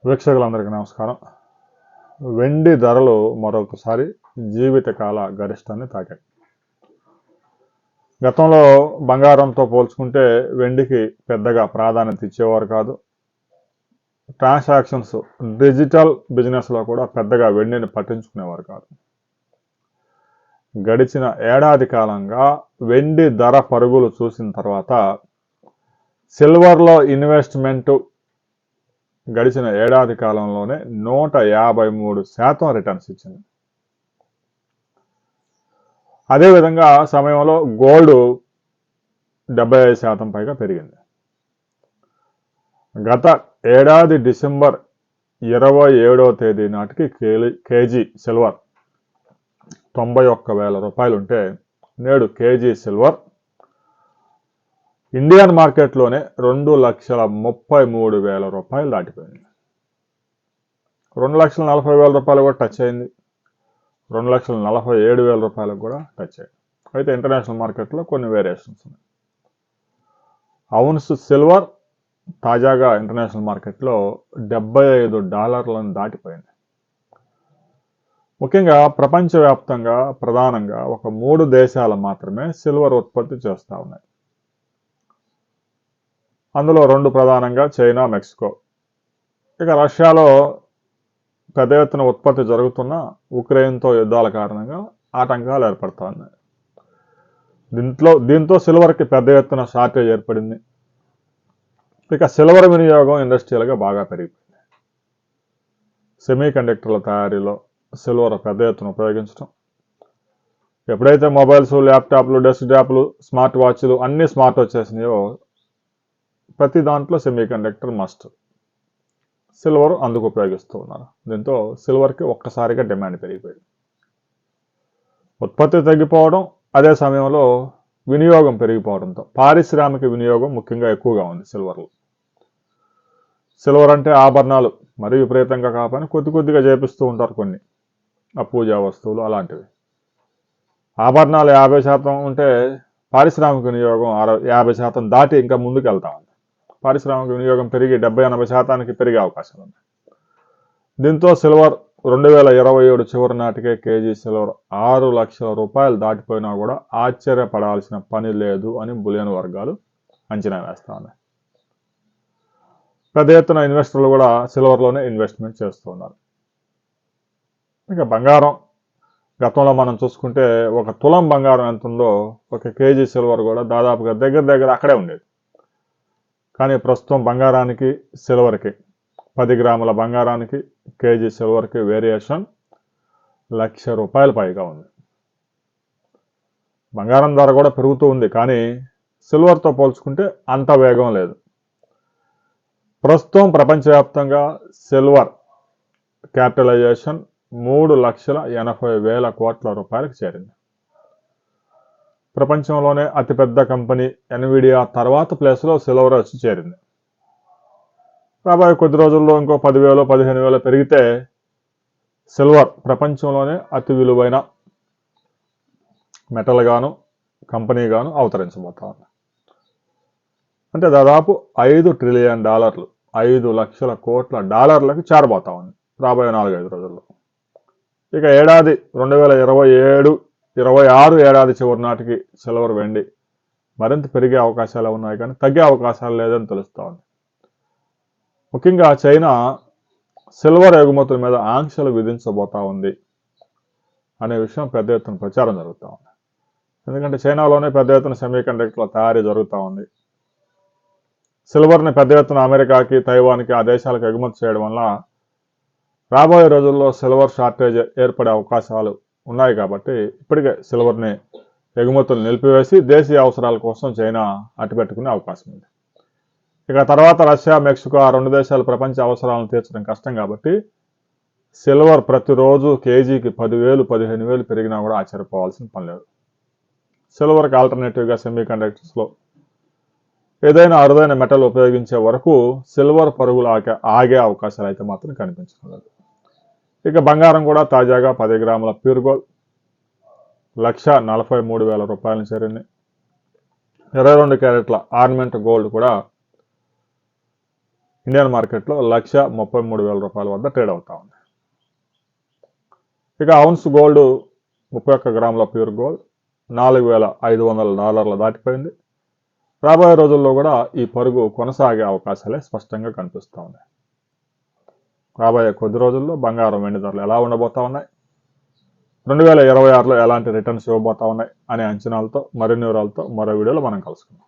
వీక్షకులందరికీ నమస్కారం. వెండి ధరలు మరొకసారి జీవితకాల గరిష్టాన్ని తాకాయి. గతంలో బంగారంతో పోల్చుకుంటే వెండికి పెద్దగా ప్రాధాన్యత ఇచ్చేవారు కాదు. ట్రాన్సాక్షన్స్ డిజిటల్ బిజినెస్లో కూడా పెద్దగా వెండిని పట్టించుకునేవారు కాదు. గడిచిన ఏడాది కాలంగా వెండి ధర పరుగులు చూసిన తర్వాత సిల్వర్లో ఇన్వెస్ట్మెంటు గడిచిన ఏడాది కాలంలోనే 153% రిటర్న్స్ ఇచ్చింది. అదేవిధంగా సమయంలో గోల్డ్ 75% పైగా పెరిగింది. గత ఏడాది డిసెంబర్ 27వ తేదీ నాటికి కేజీ సిల్వర్ 91,000 రూపాయలు ఉంటే నేడు కేజీ సిల్వర్ ఇండియన్ మార్కెట్లోనే 2,33,000 రూపాయలు దాటిపోయింది. 2,40,000 రూపాయలు కూడా టచ్ అయింది. 2,47,000 రూపాయలకు కూడా టచ్ అయింది. అయితే ఇంటర్నేషనల్ మార్కెట్లో కొన్ని వేరియేషన్స్ ఉన్నాయి. ఔన్స్ సిల్వర్ తాజాగా ఇంటర్నేషనల్ మార్కెట్లో $75 దాటిపోయింది. ముఖ్యంగా ప్రపంచవ్యాప్తంగా ప్రధానంగా ఒక 3 దేశాలు మాత్రమే సిల్వర్ ఉత్పత్తి చేస్తూ ఉన్నాయి. అందులో 2 ప్రధానంగా చైనా, మెక్సికో. ఇక రష్యాలో పెద్ద ఎత్తున ఉత్పత్తి జరుగుతున్న ఉక్రెయిన్తో యుద్ధాల కారణంగా ఆటంకాలు ఏర్పడుతూ ఉన్నాయి. దీంతో సిల్వర్కి పెద్ద ఎత్తున షార్టేజ్ ఏర్పడింది. ఇక సిల్వర్ వినియోగం ఇండస్ట్రియల్గా బాగా పెరిగిపోయింది. సెమీ కండక్టర్ల తయారీలో సిల్వర్ పెద్ద ఎత్తున ఉపయోగించడం. ఎప్పుడైతే మొబైల్స్, ల్యాప్టాప్లు, డెస్క్టాప్లు, స్మార్ట్ వాచ్లు అన్నీ స్మార్ట్ వచ్చేసినాయో ప్రతి దాంట్లో సెమీ కండక్టర్ మస్ట్. సిల్వర్ అందుకు ఉపయోగిస్తూ ఉన్నారు. దీంతో సిల్వర్కి ఒక్కసారిగా డిమాండ్ పెరిగిపోయింది. ఉత్పత్తి తగ్గిపోవడం, అదే సమయంలో వినియోగం పెరిగిపోవడంతో పారిశ్రామిక వినియోగం ముఖ్యంగా ఎక్కువగా ఉంది సిల్వర్లో. సిల్వర్ అంటే ఆభరణాలు మరీ విపరీతంగా కాకపోయినా కొద్దిగా చేపిస్తూ ఉంటారు కొన్ని, ఆ పూజా వస్తువులు అలాంటివి. ఆభరణాలు 50% ఉంటే పారిశ్రామిక వినియోగం 50% దాటి ఇంకా ముందుకు వెళ్తా ఉంది. పారిశ్రామిక వినియోగం పెరిగి 70-80% పెరిగే అవకాశాలు ఉన్నాయి. దీంతో సిల్వర్ 2027 చివరి నాటికే కేజీ సిల్వర్ 6 లక్షల రూపాయలు దాటిపోయినా కూడా ఆశ్చర్యపడాల్సిన పని లేదు అని బులియన్ వర్గాలు అంచనా వేస్తా ఉన్నాయి. పెద్ద ఎత్తున ఇన్వెస్టర్లు కూడా సిల్వర్లోనే ఇన్వెస్ట్మెంట్ చేస్తూ ఉన్నారు. ఇక బంగారం గతంలో మనం చూసుకుంటే ఒక తులం బంగారం ఎంత ఉందో ఒక కేజీ సిల్వర్ కూడా దాదాపుగా దగ్గర అక్కడే ఉండేది. కానీ ప్రస్తుతం బంగారానికి సిల్వర్కి 10 గ్రాముల బంగారానికి కేజీ సిల్వర్కి వేరియేషన్ ₹1,00,000 పైగా ఉంది. బంగారం ధర కూడా పెరుగుతూ ఉంది, కానీ సిల్వర్తో పోల్చుకుంటే అంత వేగం లేదు. ప్రస్తుతం ప్రపంచవ్యాప్తంగా సిల్వర్ క్యాపిటలైజేషన్ ₹3,80,000 కోట్ల చేరింది. ప్రపంచంలోనే అతిపెద్ద కంపెనీ ఎన్విడియా తర్వాత ప్లేస్లో సిల్వర్ వచ్చి చేరింది. రాబోయే కొద్ది రోజుల్లో ఇంకో 10,000-15,000 పెరిగితే సిల్వర్ ప్రపంచంలోనే అతి విలువైన మెటల్ గాను కంపెనీ గాను అవతరించబోతా ఉంది. అంటే దాదాపు $5 ట్రిలియన్, 5 లక్షల కోట్ల డాలర్లకు చేరబోతా ఉంది రాబోయే 4-5 రోజుల్లో. ఇక ఏడాది 2027-26 ఏడాది చివరి నాటికి సిల్వర్, వెండి మరింత పెరిగే అవకాశాలు ఉన్నాయి, కానీ తగ్గే అవకాశాలు లేదని తెలుస్తూ ఉంది. ముఖ్యంగా చైనా సిల్వర్ ఎగుమతుల మీద ఆంక్షలు విధించబోతా ఉంది అనే విషయం పెద్ద ఎత్తున ప్రచారం జరుగుతూ ఉంది. ఎందుకంటే చైనాలోనే పెద్ద ఎత్తున సెమీ కండక్టర్ల తయారీ జరుగుతూ ఉంది. సిల్వర్ని పెద్ద ఎత్తున అమెరికాకి, తైవాన్కి ఆ దేశాలకు ఎగుమతి చేయడం వల్ల రాబోయే రోజుల్లో సిల్వర్ షార్టేజ్ ఏర్పడే అవకాశాలు ఉన్నాయి. కాబట్టి ఇప్పటికే సిల్వర్ని ఎగుమతులు నిలిపివేసి దేశీయ అవసరాల కోసం చైనా అట్టుపెట్టుకునే అవకాశం ఉంది. ఇక తర్వాత రష్యా, మెక్సికో ఆ 2 దేశాలు ప్రపంచ అవసరాలను తీర్చడం కష్టం కాబట్టి సిల్వర్ ప్రతిరోజు కేజీకి 10,000-15,000 పెరిగినా కూడా ఆశ్చర్యపోవాల్సిన పని లేదు. సిల్వర్కి ఆల్టర్నేటివ్గా సెమీ కండక్టర్స్లో ఏదైనా అరుదైన మెటల్ ఉపయోగించే వరకు సిల్వర్ పరుగులు ఆగే అవకాశాలు అయితే మాత్రం కనిపించడం లేదు. ఇక బంగారం కూడా తాజాగా 10 గ్రాముల ప్యూర్ గోల్డ్ ₹1,43,000 చేరింది. 22 క్యారెట్ల ఆర్నమెంట్ గోల్డ్ కూడా ఇండియన్ మార్కెట్లో 1,33,000 రూపాయల వద్ద ట్రేడ్ అవుతా ఉంది. ఇక ఔన్స్ గోల్డ్ 31 గ్రాముల ప్యూర్ గోల్డ్ $4,500 దాటిపోయింది. రాబోయే రోజుల్లో కూడా ఈ పరుగు కొనసాగే అవకాశాలే స్పష్టంగా కనిపిస్తూ ఉన్నాయి. రాబోయే కొద్ది రోజుల్లో బంగారం వెండి ధరలు ఎలా ఉండబోతా ఉన్నాయి, 2026లో ఎలాంటి రిటర్న్స్ ఇవ్వబోతా ఉన్నాయి అనే అంచనాలతో మరిన్ని వివరాలతో మరో వీడియోలో మనం కలుసుకుందాం.